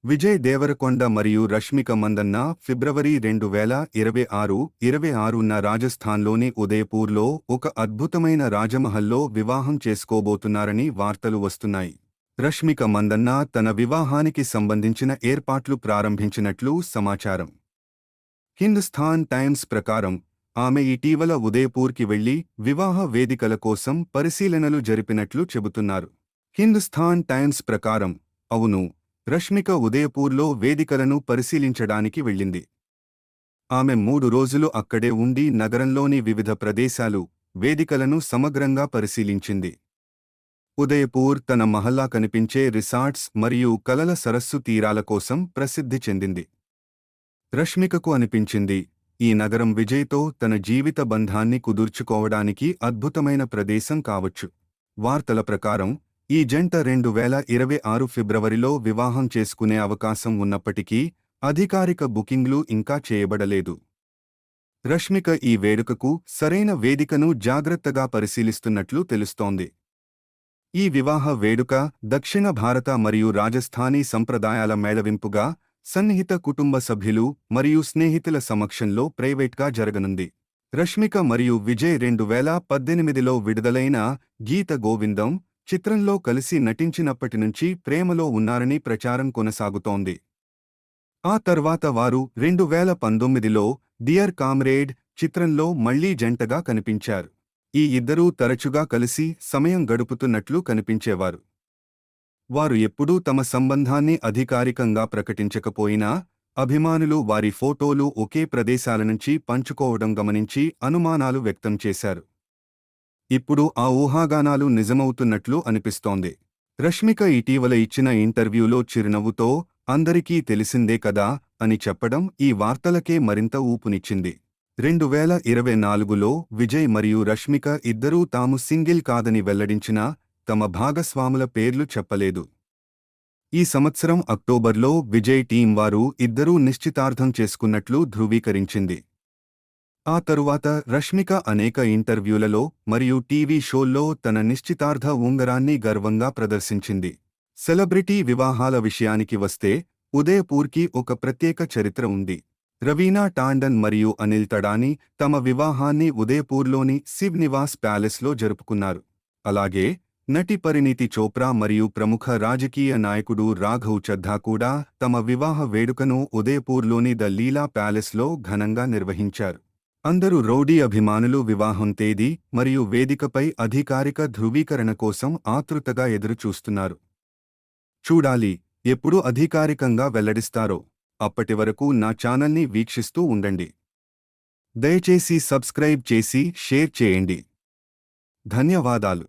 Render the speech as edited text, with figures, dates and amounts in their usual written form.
విజయ్ దేవరకొండ మరియు రష్మిక మందన్న ఫిబ్రవరి 2026న రాజస్థాన్లోని ఉదయపూర్లో ఒక అద్భుతమైన రాజమహల్లో వివాహం చేసుకోబోతున్నారని వార్తలు వస్తున్నాయి. రష్మిక మందన్న తన వివాహానికి సంబంధించిన ఏర్పాట్లు ప్రారంభించినట్లు సమాచారం. హిందుస్థాన్ టైమ్స్ ప్రకారం ఆమె ఇటీవల ఉదయపూర్కి వెళ్లి వివాహ వేదికల కోసం పరిశీలనలు జరిపినట్లు చెబుతున్నారు. హిందుస్థాన్ టైమ్స్ ప్రకారం అవును, రష్మిక ఉదయపూర్లో వేదికలను పరిశీలించడానికి వెళ్ళింది. ఆమె 3 రోజులు అక్కడే ఉండి నగరంలోని వివిధ ప్రదేశాలు, వేదికలను సమగ్రంగా పరిశీలించింది. ఉదయపూర్ తన మహల్లా కనిపించే రిసార్ట్స్ మరియు కలల సరస్సు తీరాల కోసం ప్రసిద్ధి చెందింది. రష్మికకు అనిపించింది, ఈ నగరం విజయ్తో తన జీవిత బంధాన్ని కుదుర్చుకోవడానికి అద్భుతమైన ప్రదేశం కావచ్చు. వార్తల ప్రకారం ఈ జంట 2026 ఫిబ్రవరిలో వివాహం చేసుకునే అవకాశం ఉన్నప్పటికీ అధికారిక బుకింగ్లు ఇంకా చేయబడలేదు. రష్మిక ఈ వేడుకకు సరైన వేదికను జాగ్రత్తగా పరిశీలిస్తున్నట్లు తెలుస్తోంది. ఈ వివాహ వేడుక దక్షిణ భారత మరియు రాజస్థానీ సంప్రదాయాల మేళవింపుగా సన్నిహిత కుటుంబ సభ్యులు మరియు స్నేహితుల సమక్షంలో ప్రైవేట్గా జరగనుంది. రష్మిక మరియు విజయ్ 2018లో విడుదలైన గీత గోవిందం చిత్రంలో కలిసి నటించినప్పటినుంచి ప్రేమలో ఉన్నారని ప్రచారం కొనసాగుతోంది. ఆ తర్వాత వారు 2019లో డియర్ కామ్రేడ్ చిత్రంలో మళ్లీ జంటగా కనిపించారు. ఈ ఇద్దరూ తరచుగా కలిసి సమయం గడుపుతున్నట్లు కనిపించేవారు. వారు ఎప్పుడూ తమ సంబంధాన్ని అధికారికంగా ప్రకటించకపోయినా అభిమానులు వారి ఫోటోలు ఒకే ప్రదేశాల నుంచి పంచుకోవడం గమనించి అనుమానాలు వ్యక్తం చేశారు. ఇప్పుడు ఆ ఊహాగానాలు నిజమవుతున్నట్లు అనిపిస్తోంది. రష్మిక ఇటీవల ఇచ్చిన ఇంటర్వ్యూలో చిరునవ్వుతో అందరికీ తెలిసిందే కదా అని చెప్పడం ఈ వార్తలకే మరింత ఊపునిచ్చింది. 2024లో విజయ్ మరియు రష్మిక ఇద్దరూ తాము సింగిల్ కాదని వెల్లడించినా తమ భాగస్వాముల పేర్లు చెప్పలేదు. ఈ సంవత్సరం అక్టోబర్లో విజయ్ టీం వారు ఇద్దరూ నిశ్చితార్థం చేసుకున్నట్లు ధృవీకరించింది. ఆ తరువాత రష్మిక అనేక ఇంటర్వ్యూలలో మరియు టీవీ షోల్లో తన నిశ్చితార్థ ఉంగరాన్ని గర్వంగా ప్రదర్శించింది. సెలబ్రిటీ వివాహాల విషయానికి వస్తే ఉదయపూర్కి ఒక ప్రత్యేక చరిత్ర ఉంది. రవీనా టాండన్ మరియు అనిల్ తడానీ తమ వివాహాన్ని ఉదయపూర్లోని శివ్ నివాస్ ప్యాలెస్లో జరుపుకున్నారు. అలాగే నటి పరిణీతి చోప్రా మరియు ప్రముఖ రాజకీయ నాయకుడు రాఘవ్ చద్దా కూడా తమ వివాహ వేడుకను ఉదయపూర్లోని ద లీలా ప్యాలెస్లో ఘనంగా నిర్వహించారు. అందరూ రౌడీ అభిమానులు వివాహం తేదీ మరియు వేదికపై అధికారిక ధృవీకరణ కోసం ఆతృతగా ఎదురుచూస్తున్నారు. చూడాలి ఎప్పుడు అధికారికంగా వెల్లడిస్తారో. అప్పటివరకు నా ఛానల్ని వీక్షిస్తూ ఉండండి. దయచేసి సబ్స్క్రైబ్ చేసి షేర్ చేయండి. ధన్యవాదాలు.